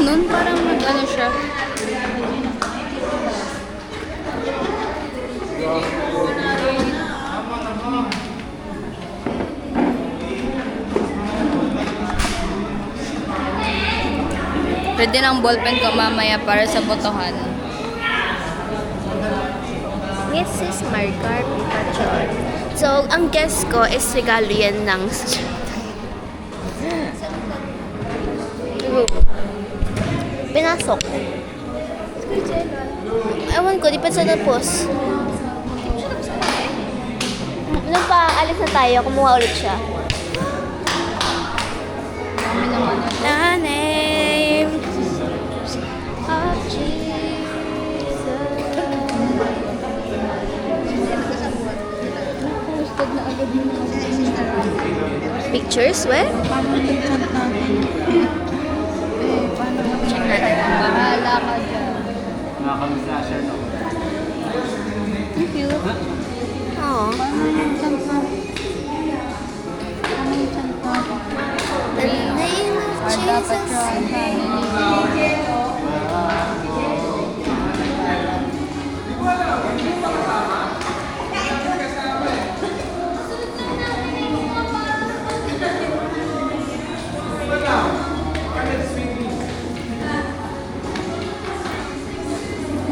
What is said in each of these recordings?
Nun parang nag-ano siya. Pwede ng ballpen ko mamaya para sa botohan. Mrs. Margar Pikachu. So, ang guess ko is regalo yan ng pinasok. Ewan ko, di pa siya tapos. Nung paalis na tayo, kumuha ulit siya. Kami naman. The name of Jesus. Posted na agad yung mga Pictures, where? paano i-chat natin? Paano check natin? Bahala ka dyan. Mga kami flasher, no? Cute. Oo. Paano yung chat natin? Paano yung chat natin? The name of Dapat Jesus.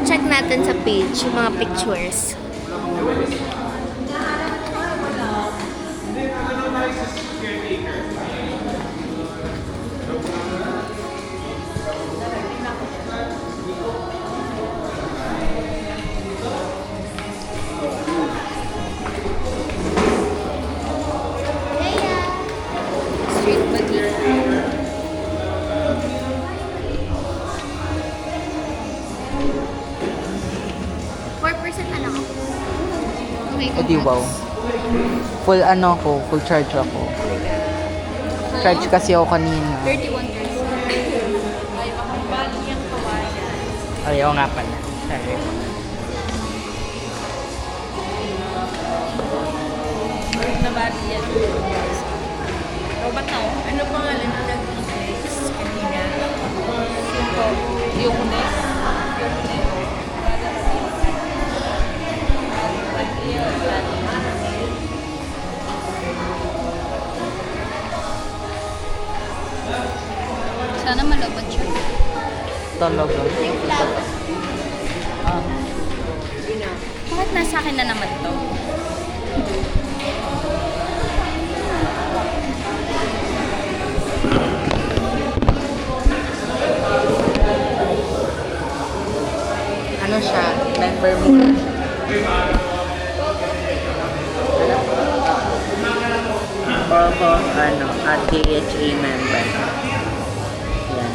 Check natin sa page yung mga pictures. Street buggy. Ano? Okay, Edi wow. Full ano ko, full charge ako. Charge kasi ako kanina. 31 years. Ayaw nga pala. Sorry. Nabati yan. Robot na ako. Ano pangalan na nag-place kanina? Yung Kunes. Sana malabot siya. Talaga. Yung flower. Ah. Bakit nasa akin na naman to? Ano siya? Member mo. Opo, ano, at DHA member. Yan.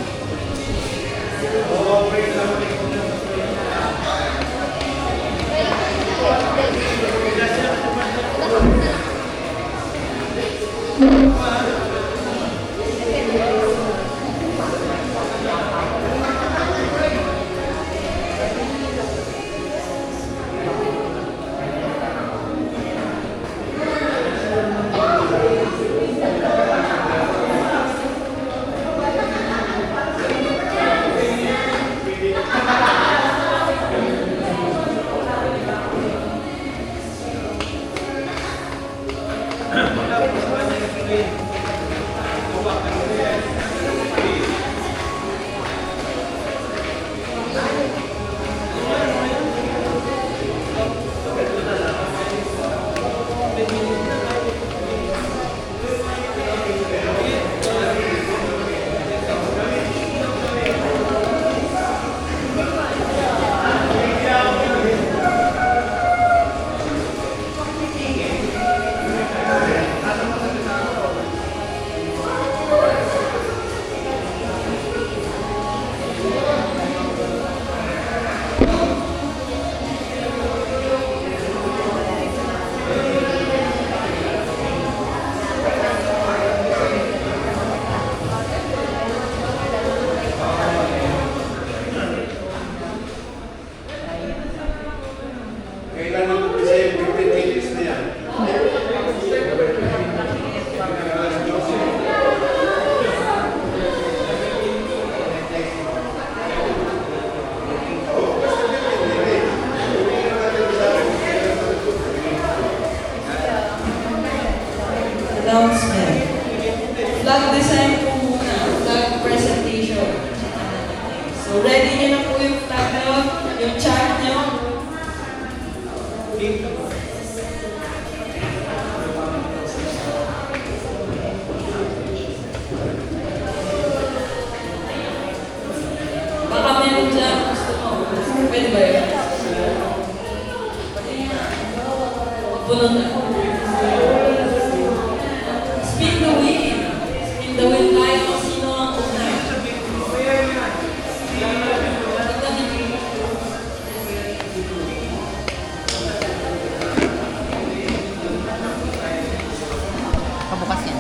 Kabukas yan.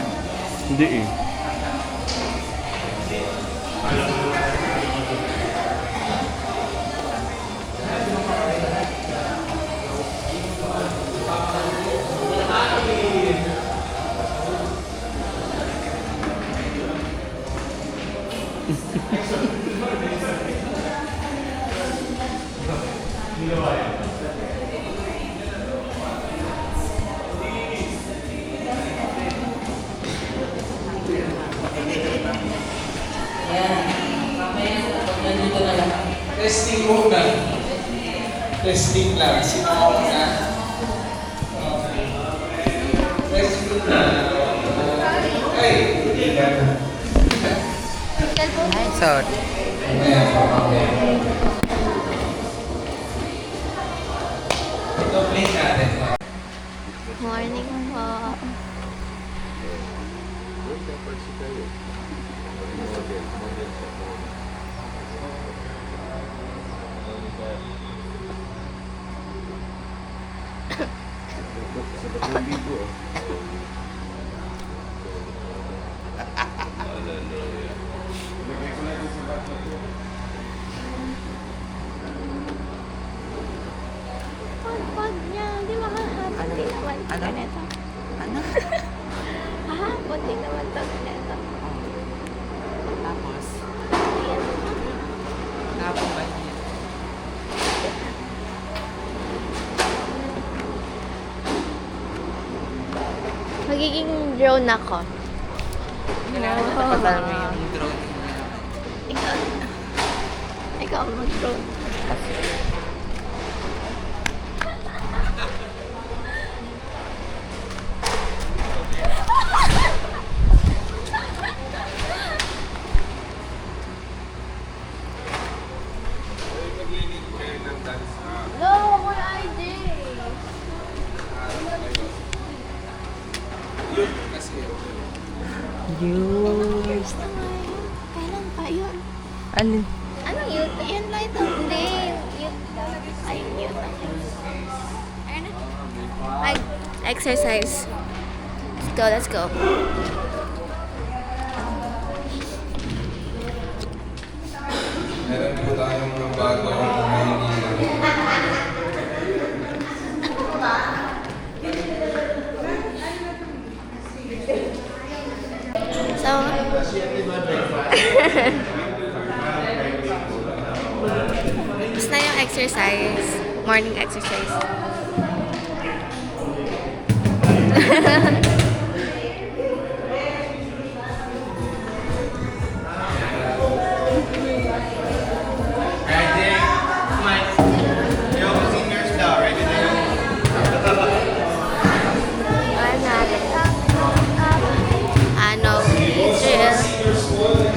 Hindi eh. Testing muna. Testing lang. Sino ako na? Okay. Testing na. Hey! Ay, sorry. Ito, play natin. Morning po. Pag niya, di makahapon din naman to Ano? ganito. Ano? Hahapon din naman to ganito. Tapos? Tapos ba niya? Magiging drone ako. Napatalo mo yung drone. Ikaw. Ikaw mag-drone. No, Kuya IJ. Yun. Kailan pa yun? Ano? Anong youth? Yan lang ito. Hindi. Youth. Ay, youth. Ano? Ay, exercise. Let's go, let's go. Meron po tayong mga bagong Maynila. So, tapos na yung exercise. Morning exercise. Ready? Mike. Yung seniors daw. Ready na yung... Ano, drill.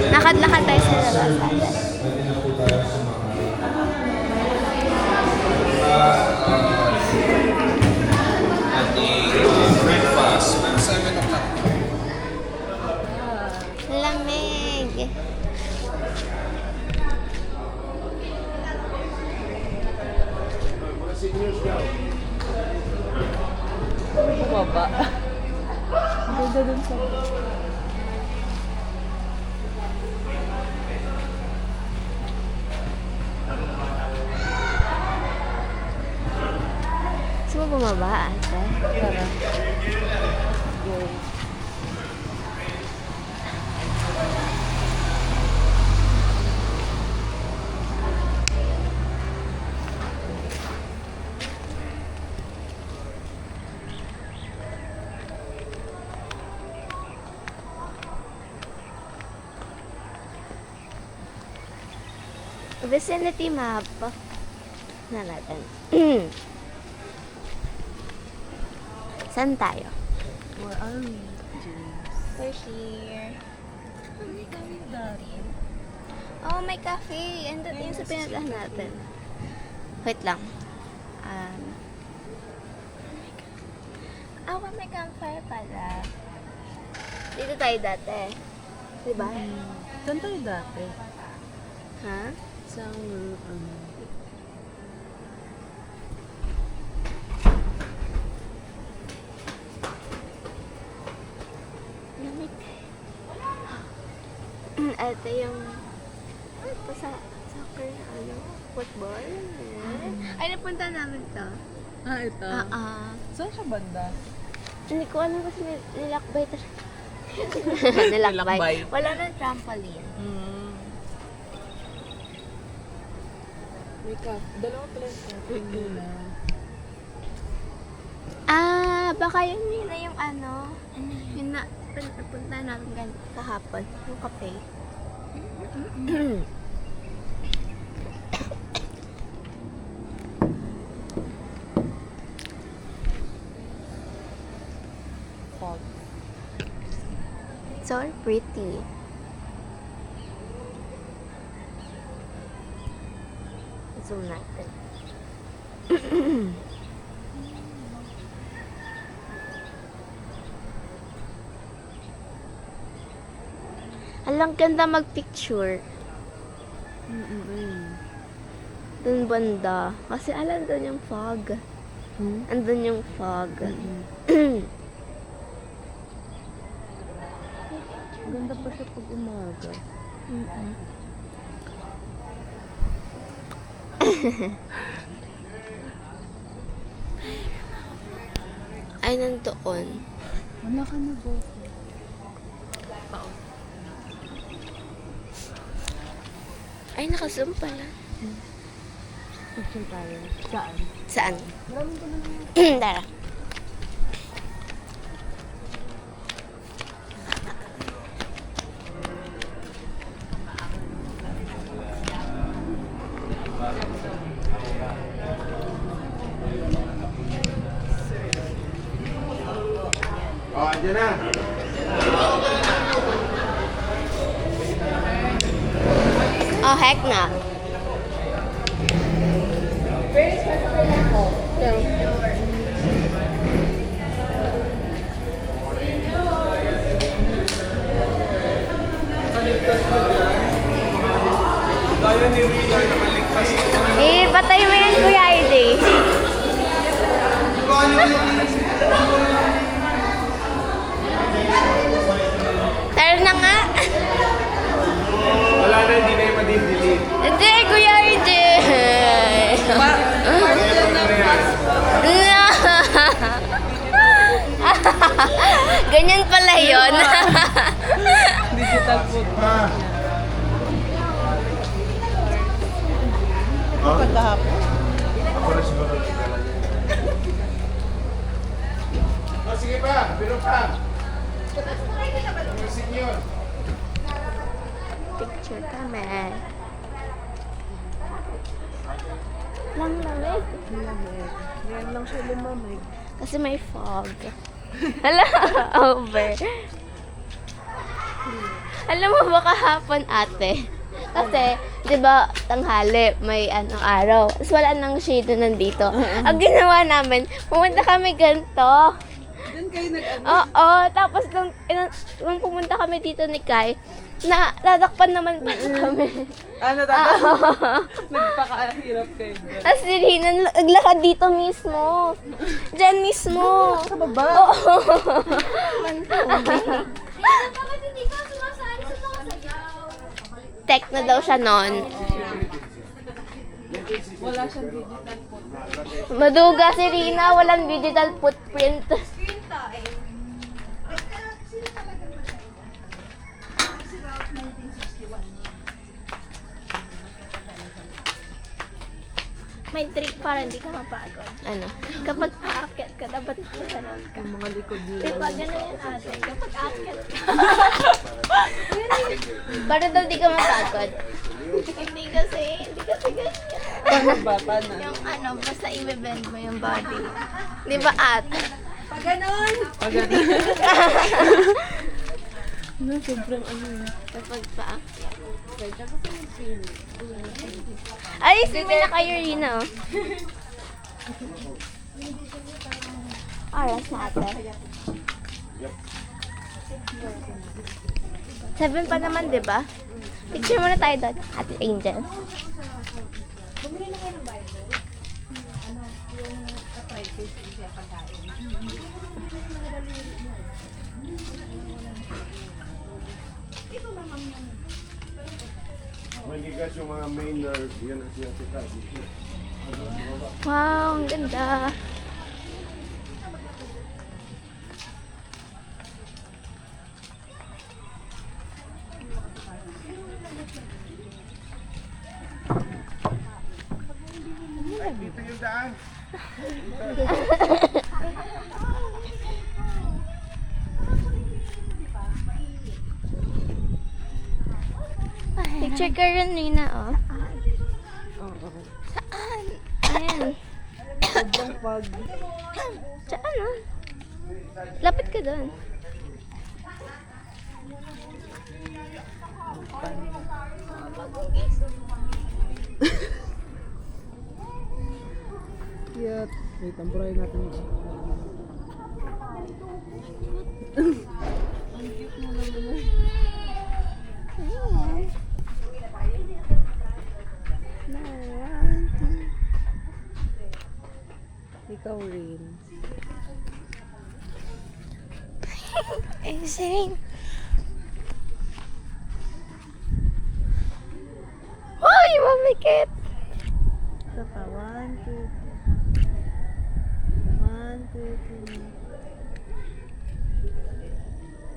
Lakad-lakad tayo sa labas. Ready na po tayo sa mga... ating breakfast. Pero 7 o'clock. Lamig. Bumaba. Ganda dun sa... Gusto mo bumaba, ate? Tara. Go. Vicinity map. Na natin. Saan tayo? Where are we, James? We're here. May kami dati. Oh, may cafe. And yung sa pinuntahan natin. Wait lang. Ako may campfire pala. Dito tayo dati. Diba? Saan tayo dati? Ha? Sa Lamig. Ito yung ito sa soccer, ano, football. Ay, napunta namin to. ito. Saan siya banda? Hindi ko alam kasi nilakbay to. Nilakbay. Nilakbay. Wala nang trampoline. Dalawa pala siya. Baka yun na yung ano, yun na, napunta namin kahapon, yung cafe. Fog. So pretty. Zoom natin. Alang ganda mag-picture. Dun banda. Kasi alam doon yung fog. Andun yung fog. Ganda pa siya pag umaga. Ay, nandoon. Wala ka na ba? Ay, naka-zoom pala. Picture tayo. Saan? Saan? Tara. Andyan na. Oh, heck na. Patay mo yan, Kuya ID. Tara na nga. Wala na, hindi na yung madidelete. Hindi, Kuya ID. Ganyan pala yun. Digital food. Pagkahapon. Ako na siguro. Sige pa, pero pa. Music yun. Picture kami. Lang lamig. Yan lang siya lumamig. Kasi may fog. Hala, over. Alam mo ba kahapon, ate? Kasi, di ba, tanghali, may anong araw. Tapos wala nang shade nandito. Ang ginawa namin, pumunta kami ganito. Doon kayo Oo, tapos nung pumunta kami dito ni Kai, nadakpan naman pa kami. Ano tapos? Nagpakahirap kayo. Tapos si Rina, naglakad dito mismo. Diyan mismo. Sa baba? Oo. Tech na daw siya noon. Wala siyang digital food. Maduga si Rina, walang digital footprint. May trick para hindi ka mapagod. Ano? Kapag aakyat ka, dapat nakasanon ka. Yung mga likod nila. Diba, gano'n yan ate. Kapag aakyat ka. Para daw di ka mapagod. Hindi kasi ganyan. Paano ba? Paano? Yung ano, basta i-bend mo yung body. Di ba ate? Pag ganon. Pag ano? No, sobrang ano yun. Kapag paakyat. Ay, swimming na kayo, Rina. Oras na ate. 7 pa naman, di ba? Picture muna tayo doon, Ate Angel. Magigas yung mga main nerve. Yan ang sinasikaso. Wow, ang ganda. Ay, dito yung daan. Picture ka rin, Nina, oh. Saan? Ayan. Saan, oh? Lapit ka doon. Cute. Wait, tampuray natin. Ikaw rin. Insane. Hoy, mamikit! Isa pa. 1, 2,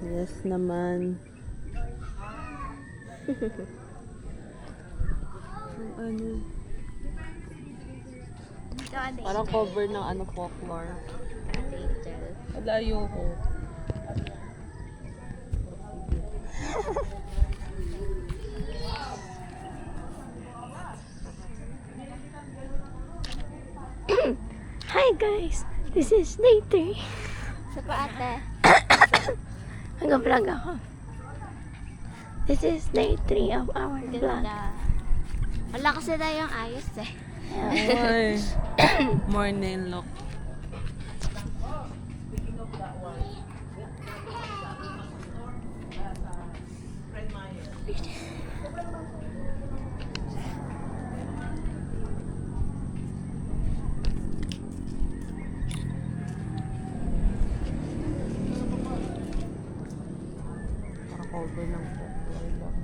3. Yes naman. Ano? Parang cover ng ano folklore. Wala ayoko. Hi guys, this is day 3. Sa pa ate. Nag-vlog ako. This is day 3 of our vlog. Wala kasi tayong ayos eh. Ay. Morning look. Cover ng folklore lang.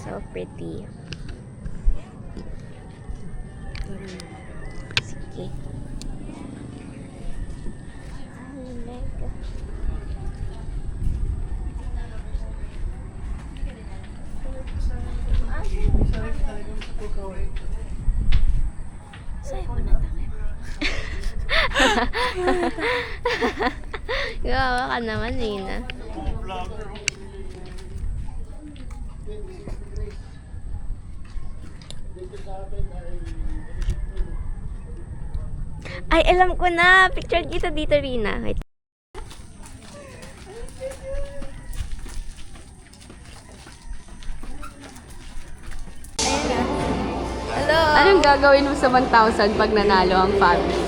So pretty. Sige. Ay, mega. Sa'yo mo na tayo. Gawa ka naman, Nina. Ay, alam ko na. Picture kita dito, Rina. Wait. Hello. Anong gagawin mo sa 1,000 pag nanalo ang family?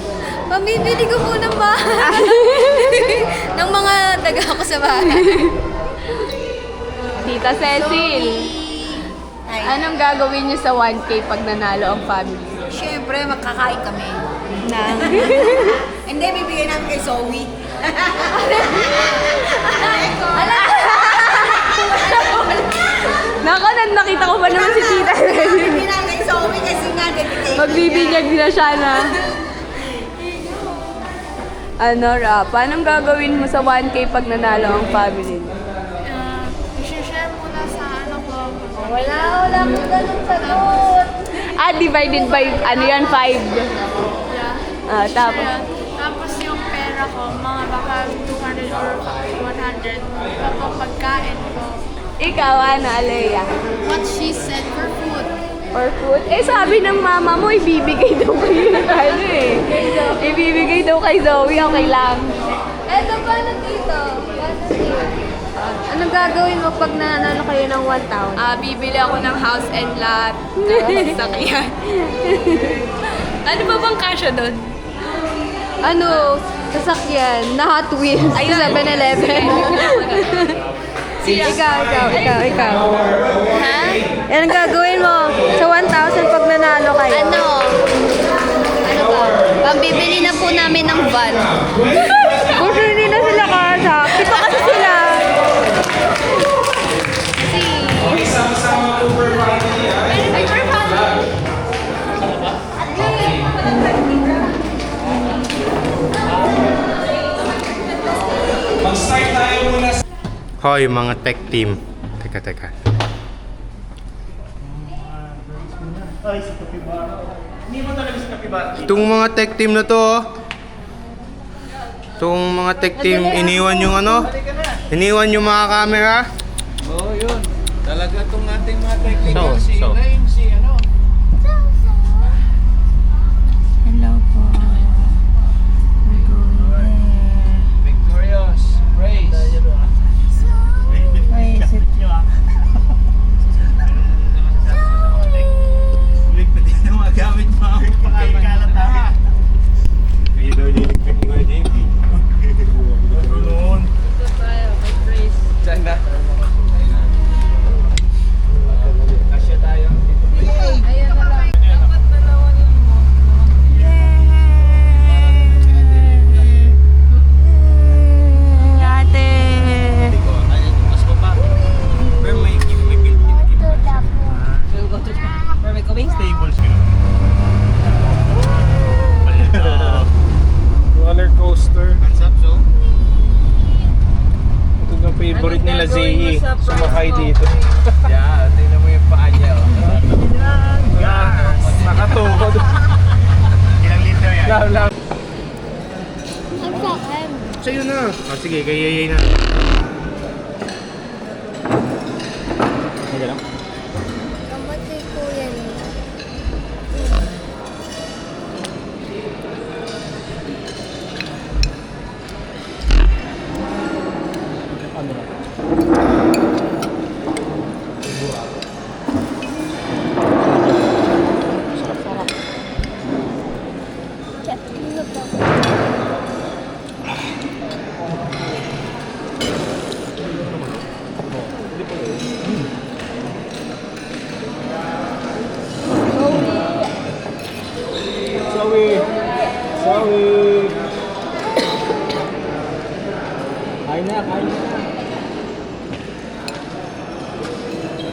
Pamibili ko po ng bahay. ng mga daga ko sa bahay. Tita Cecil, anong gagawin niyo sa 1K pag nanalo ang family? Siyempre, magkakain kami. Hindi, bibigyan namin kay Zoe. Nako, nakita ko pa naman si Tita Cecil. Bibigyan namin kay Zoe kasi nga, dedication Magbibinyag na siya na. Ano, Rap? Anong gagawin mo sa 1K pag nanalo ang family niyo? I-share muna sa ano ko. Wala akong ganun sagot. Divided by, ano yan, 5. Tapos, Tapos yung pera ko, mga baka 200 or 100. Tapos pagkain ko. ikaw, ano, Alea? What she said for food. Or food? Sabi ng mama mo, ibibigay daw kayo ng ano eh. Ibibigay daw kay Zoe, okay lang. Eto pa na dito. Anong gagawin mo pag nanalo kayo ng 1,000? Bibili ako ng house and lot. Ng sakyan. Ano ba bang kasya doon? Ano, sasakyan na Hot Wheels sa 7-Eleven. Ikaw. Ha? Yan ang gagawin mo. Sa 1,000 pag nanalo kayo. Ano ba? Pambibili na po namin ng van. Kung hindi na sila kasa, kita kasi sila. Hoy, mga tech team. Teka. Itong mga tech team na to, oh. Itong mga tech team, iniwan yung ano? Iniwan yung mga camera. Oo, yun. Talaga itong ating mga technical So. Victorious. Praise. Kayo daw niligpit ni Kuya JP. Saan na? Kasya tayo. Roller coaster. Pansapso. Ito ang favorite nila, Zee. Sumakay dito. Yeah, tingnan mo yung paa niya. Nakatukod. Ilang liter yan? Lang. Ang sakin. Sa'yo na. O sige, kay Yayay na. Kamot kay kuya niya. Sorry. Kain na.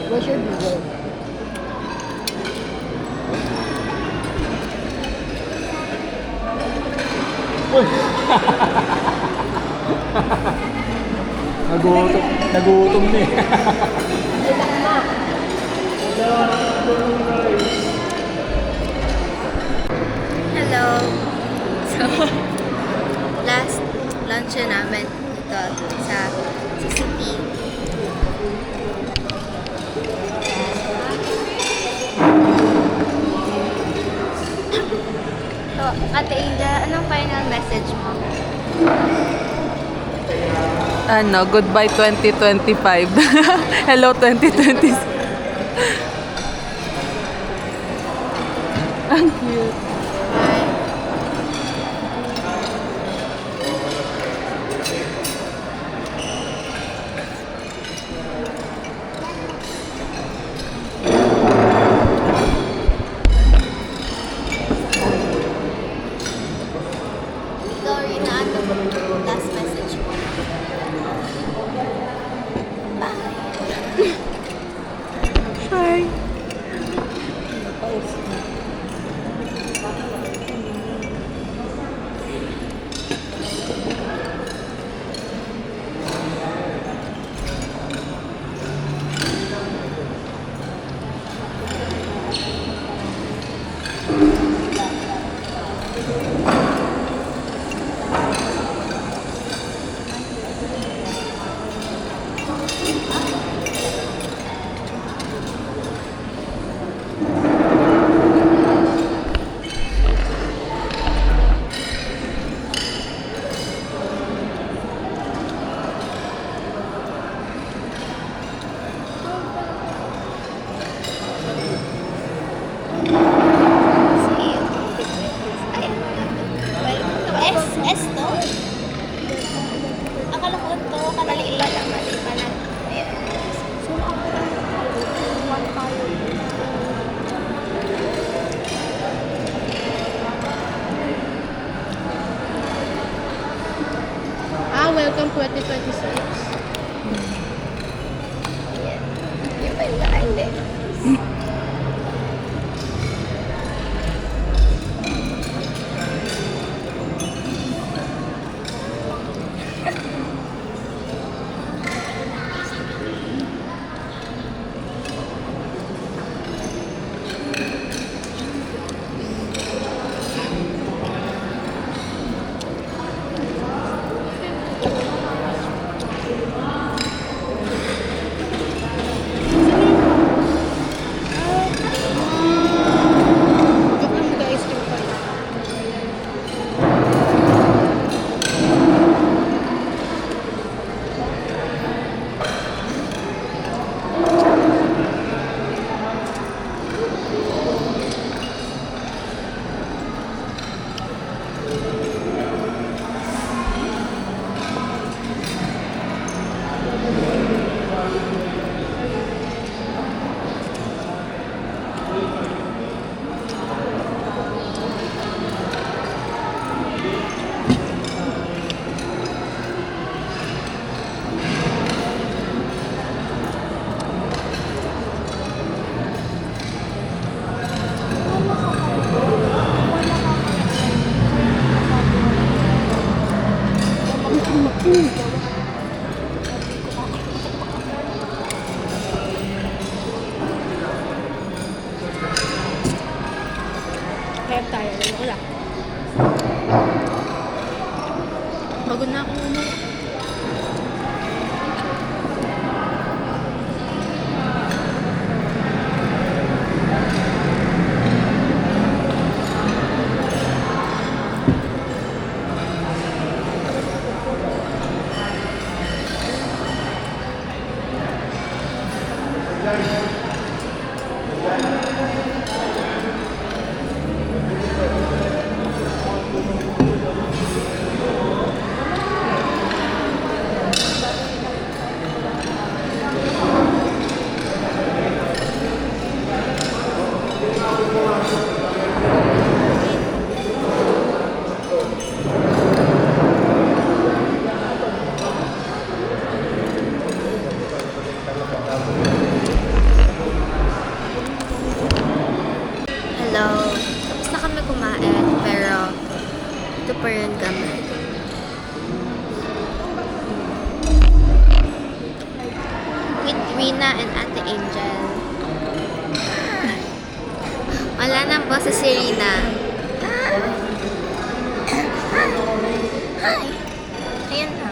What's your bill? Nagutom na eh. Hello. So, last lunch na namin dito sa city. So, Ate Ida, anong final message mo? Goodbye 2025. Hello 2026. Ang cute. Bye. Ikaw rin na ano, last message mo. Hi. Kaya tayo, ano ko lang. Pagod na ako umuwi. Hello. Tapos na kami kumain, pero ito pa rin kami. With Rina and Ate Angel. Wala nang boses si Rina. Hi! Ayan na.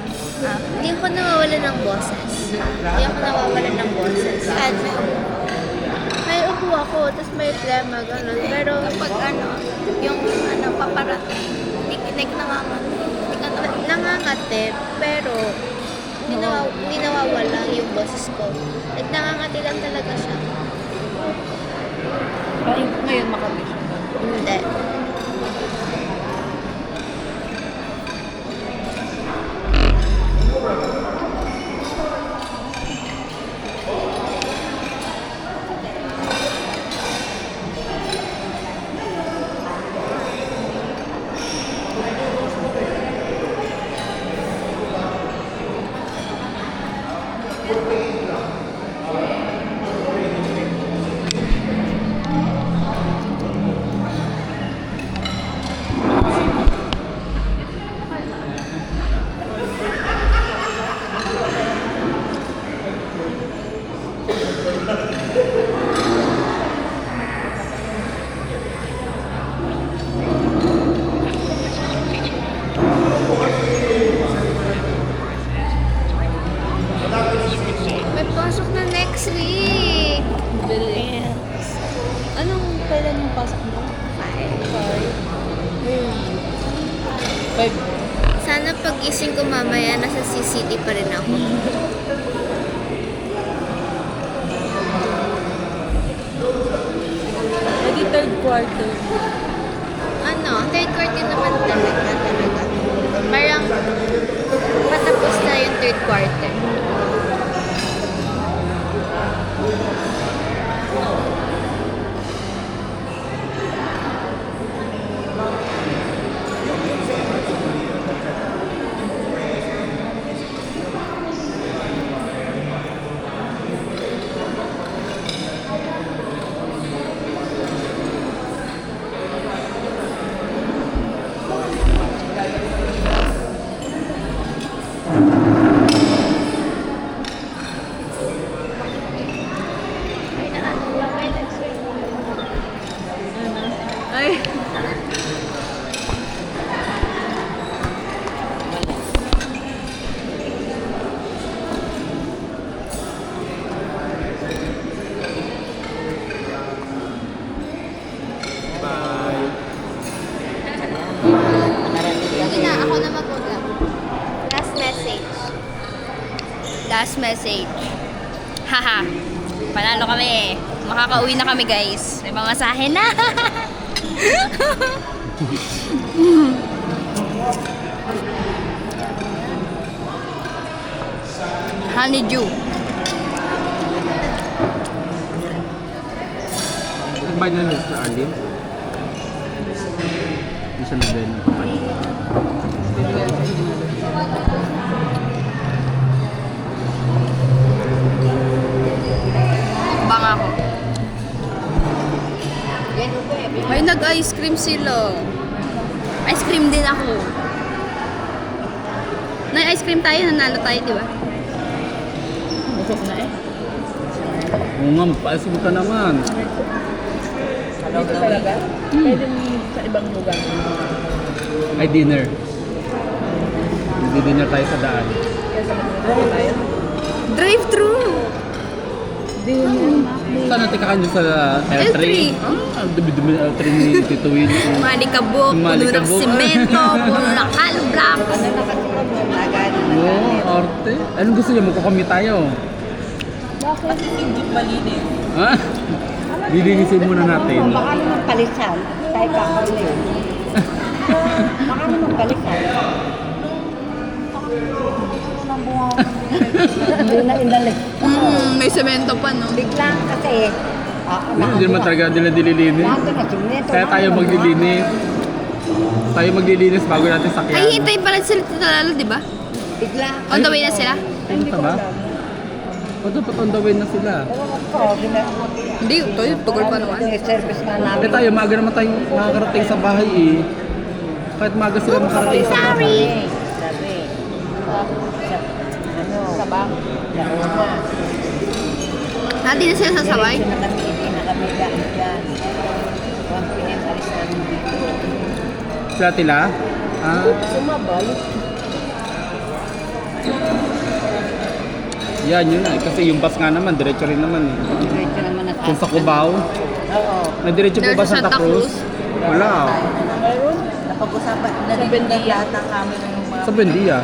Hindi ako nawawala ng boses. Hindi ako nawawala ng boses. Kahit may upo ako, tapos may plema, gano'n. Pero pag yung paparating, nangangati, pero hindi nawawala yung boses ko. Nangangati lang talaga siya. Ngayon makapit siya. Hindi. May pasok na next week. Yes. Anong kailan yung pasok mo? 5. Sana pagising ko mamaya, nasa CCT pa rin ako. Edi third quarter. Third quarter naman talaga. Parang patapos na yung third quarter. Ay. Sige na, ako na mag-vlog. Last message. Last message. Haha. Panalo kami. Makakauwi na kami, guys. May mamasahe na. Honeydew. Nagbayad na sa Arlene? Hindi siya nagbayad ng papalit. Bang ako. May nag-ice cream sila. Ice cream din ako. Na-ice cream tayo, nanalo tayo, di ba? Busog na eh. Oo nga, magpa-asum ka naman. Dito talaga? Pwede sa ibang lugar. Ay, dinner. Dinner tayo sa daan. Drive-thru. Saan natin kakain sa L3? L3. Ah, dumi-dumi ng L3 ni Tito Willie. Malikabok, puno ng Malikabok. simento, puno ng hollow blocks. Oo, arte. Anong gusto niyo? Magkakamit tayo. Bakit? Hindi malinis. Ha? Lilinisin muna natin. Baka naman palisan. Tayo kakaulit. Baka naman palisan. Hindi na inalik. May semento pa, no? Biglang kasi, Hindi naman talaga nila dililinis. Kaya tayo maglilinis. Tayo maglilinis bago natin sakyan. Ay, hintayin pa rin sila Tita Lalo, di ba? Bigla. On the way na sila? Ano ka ba? O dapat on the way na sila. Hindi, ito yung tugal pa naman. Yung service nga namin. Kaya tayo, maaga naman tayo makakarating sa bahay eh. Kahit maaga sila makarating sa bahay. Sabi. Sa bang? Launa. Hindi na sila sasabay? Hindi na kami dahil dyan. 1 p.m. alis namin dito. Sila tila? Ah, Sumabay. yan yun eh. Kasi yung bus nga naman, diretso rin naman eh. Diretso naman at Kung sa Cubao, Oo. na diretso po ba Diretso Santa Santa Cruz? Cruz? Wala. Meron? Napag-usapan. Narinig yata kami ng mga... Sa Buendia.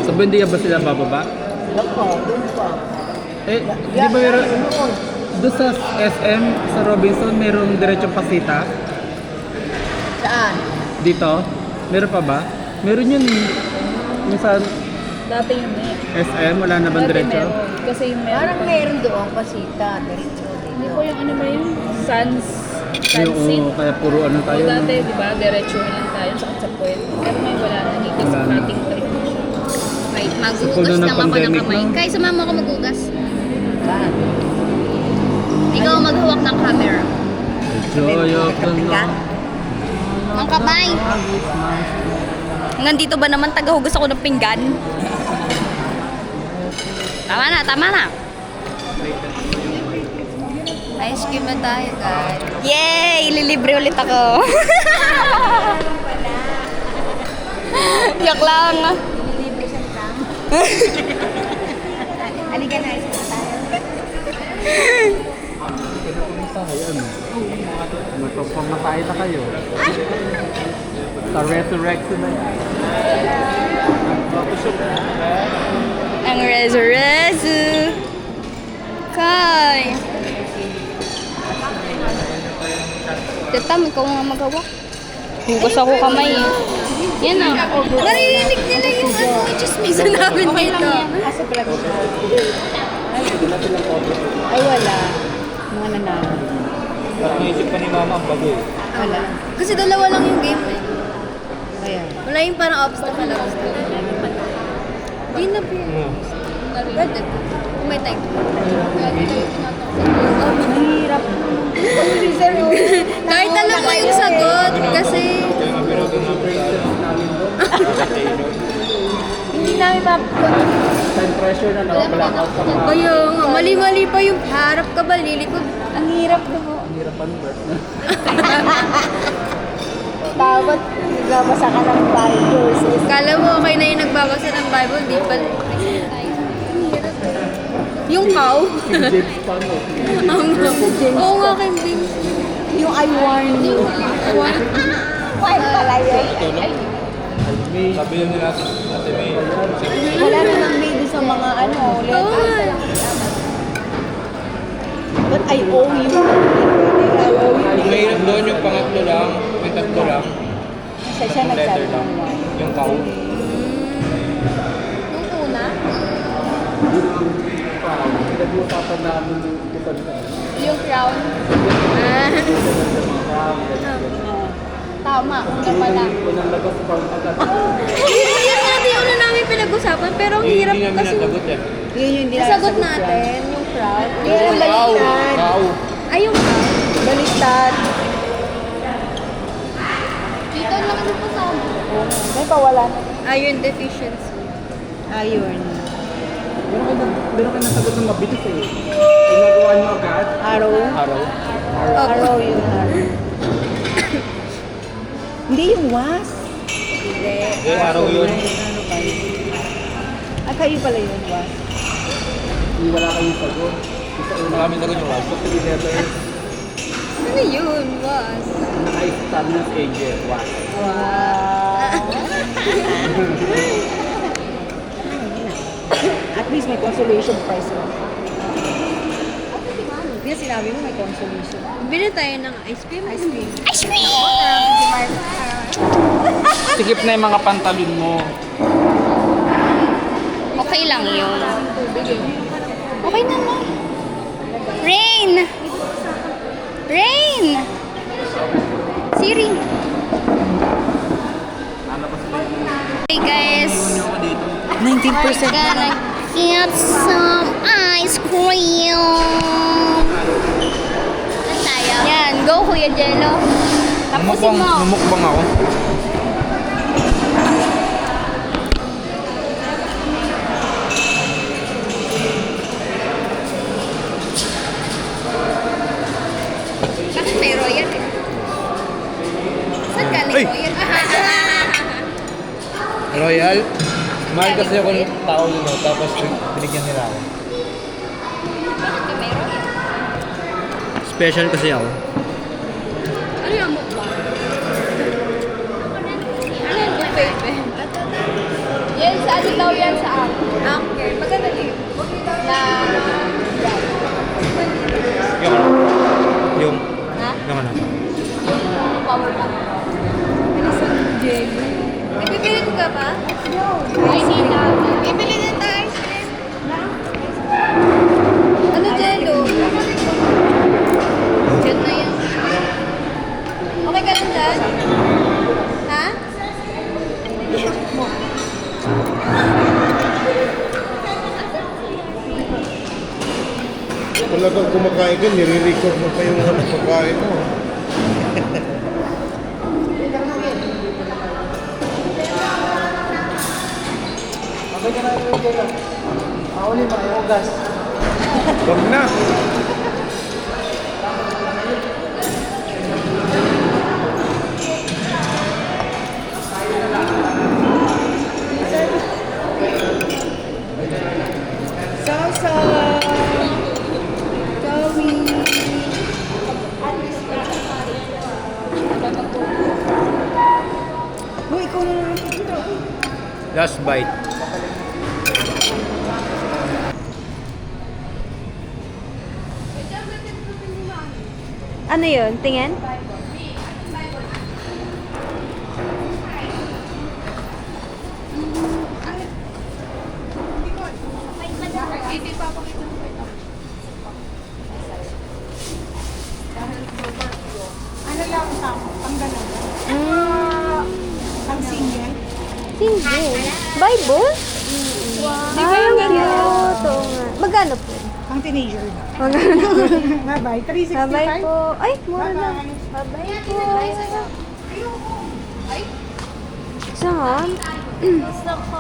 Sa Buendia ba sila bababa? Loko, dun po. Eh, di ba meron... Doon sa SM, sa Robinson, merong diretsong pasita. Saan? Dito, meron pa ba? Meron yun. Minsan, Dati yun eh. SM, wala na bang diretso? Kasi yung meron. Parang meron doon pasita. Diretso Hindi dito. ko yung ano ba yun? Sans. Ay, Transit. oo, kaya puro ano tayo. So, dati, di ba, diretso lang tayo sa puwet. Pero ngayon wala na. Dito sa Wala na. cutting trip na siya. Wait, puno maghuhugas ng lang ako ng pandemic, kamay. no? Kaya sumama ako maghugas. Saan? Ikaw ang maghawak ng camera. Joy of the Kapitan? Lord. Ang kamay. Hanggang dito ba naman tagahugas ako ng pinggan? Tama na, tama na. Ice cream na tayo, guys. Yay! Ililibre ulit ako. Yak lang. Halika na, isa na tayo. Magpapamatay na kayo. Sa resurrection na yan. Ang rezu-rezu. Kay. Tatam, ikaw nga maghawak. Hugas ako kamay eh. Yan ah. Naririnig nila yung ano, chismisan namin dito. Asa pala dito? Ay, wala. Mga nanalo. Naisip pa ni Mama ang bago eh. Wala. Kasi dalawa lang yung game eh. Kaya. Wala yung parang obstacle. Di na po yun. Pwede. Kung may time. Mahirap. Kahit alam mo yung sagot, kasi... Hindi namin Time pressure na blackout sa mga. Kaya nga, mali-mali pa yung harap ka ba, lilikod. Ang hirap na po. Hirapan ba? Tawat, nagbabasa ka ng Bible. Kala mo okay na yung nagbabasa ng Bible, di pa. Yung cow. James Pano. Oo nga, King James. Yung I warn you. Why pala yun? Sabi yun nila Ate May. Wala namang maybe sa mga ano. Oo nga. But I owe you. I owe you. Mahirap doon yung pangatlo lang, may tatlo lang, Siya nagsabi lang. ng one. Yung kaho. Nung una, pinag-uusapan namin ito. Yung crown. Tama. Ito pala. Unang labas from agad. Yun nga din una namin pinag-usapan, pero ang hirap Hindi namin kasi. nasagot eh. Nasagot natin yung crown. Yung baliktad. Wow. Ay, yung baliktad. Dito lang yung kasama. May pawalan. Iron deficiency. Iron. Meron kayo nasagot ng mabilis eh. Ginagawa nyo agad. Arrow. Araw. Arrow yun. Hindi yung was. Eh, araw yun. Ay, kayo pala yun, was. Hindi wala kayong sagot. Maraming sagot yung last. Three letters. Ano yun, was? I stand as angel. Wow. At least may consolation prize mo. Hindi sinabi mo may consolation. Bili tayo ng ice cream. Ice cream. Sikip na yung mga pantalon mo. Okay lang yun. Okay naman. Rain! Rain! Siri. Hey guys. 19%. Gonna get some ice cream. Saan tayo? Yan, go Kuya Jello. Tapusin mo. Namukbang ako. Bakit may royal eh? Saan galing Ay! royal? Royal? Mahal kasi ako ng tao nito, tapos binigyan nila ako. Bakit ka may royal? Special kasi ako. Ano yung mukbang? Ano yung buffet? Yan, sa ano daw yan sa akin? Okay, maganda yun. Na... Yung ano? Yung... Ha? Yung ano? Yung power bank. Nagpipili ko ka pa? Ay, hindi na. Bibili din tayo ice cream. Ano, Jello? Diyan na yan. Okay ka lang dyan? Ha? Talagang kumakain ka, nire-record mo pa yung ano, pagkain mo. Okay ka na yung Jello. Mauli mo, yung gas. Huwag na. Salsa! Joey! Uy, ikaw na naman ito. Last bite. Ano yun? Tingin? Single? Bible? Wow. Ay, ang cute. Oo nga. Magkano po? Ang teenager na. Magkano? Bye-bye. 365. Bye po. Ay, mura lang. Bye po. Saan? Gusto ko.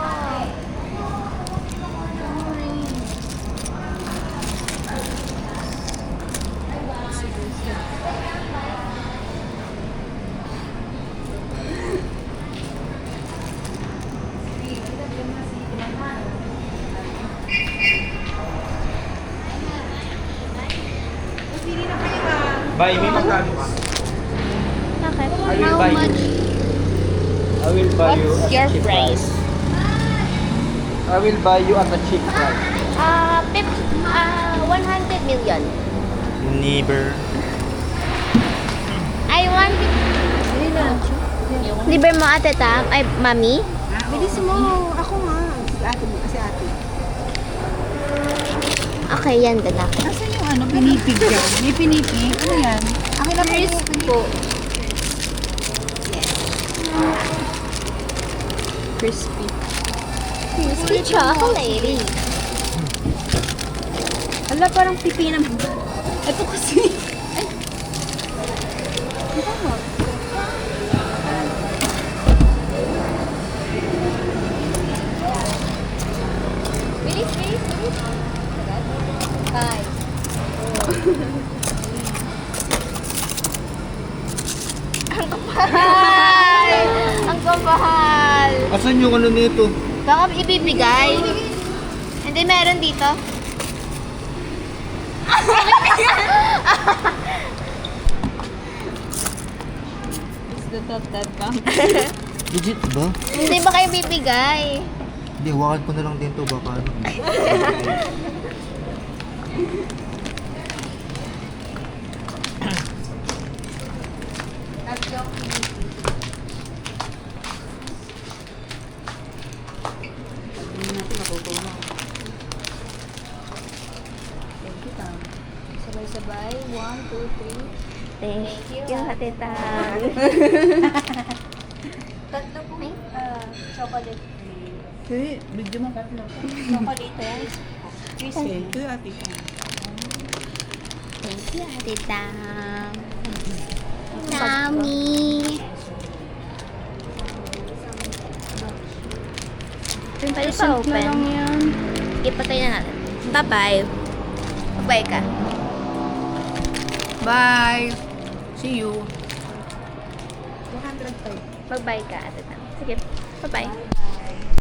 Bye, may magkano pa? Bakit? How much? I will buy you What's at your a cheap price? I will buy you at a cheap price. 100 million. Never. I want... Libre mo ate Tam? Ay, mami? Bilis mo. Ako nga. Si ate mo. Kasi ate. Okay. Okay yan, dala. Nasaan yung ano, pinipig dyan? May pinipig? Ano yan? Akin na Crisp po. Crispy. Crispy chocolate. Ala, parang pipi naman. Ito kasi. Bilis, bilis, bilis. Bye. Ang kapal! Ang kapal! Asan yung ano nito? Baka ibibigay. Hindi, meron dito. The top that pa. Legit ba? Hindi ba kayo bibigay? Hindi, hawakan ko na lang din to. Baka ano. Sabay-sabay. 1, 2, 3. Thank you, Hatita. Tatlo po. Chocolate. Okay, video mo tatlo. Chocolate yan. Thank you, ate. Thank you, Hatita. Yummy. Pwede pa open. yan. Ipatay na natin. Bye-bye. Bye-bye ka. Bye. See you. Bye-bye ka, Hatita. Sige. Bye-bye.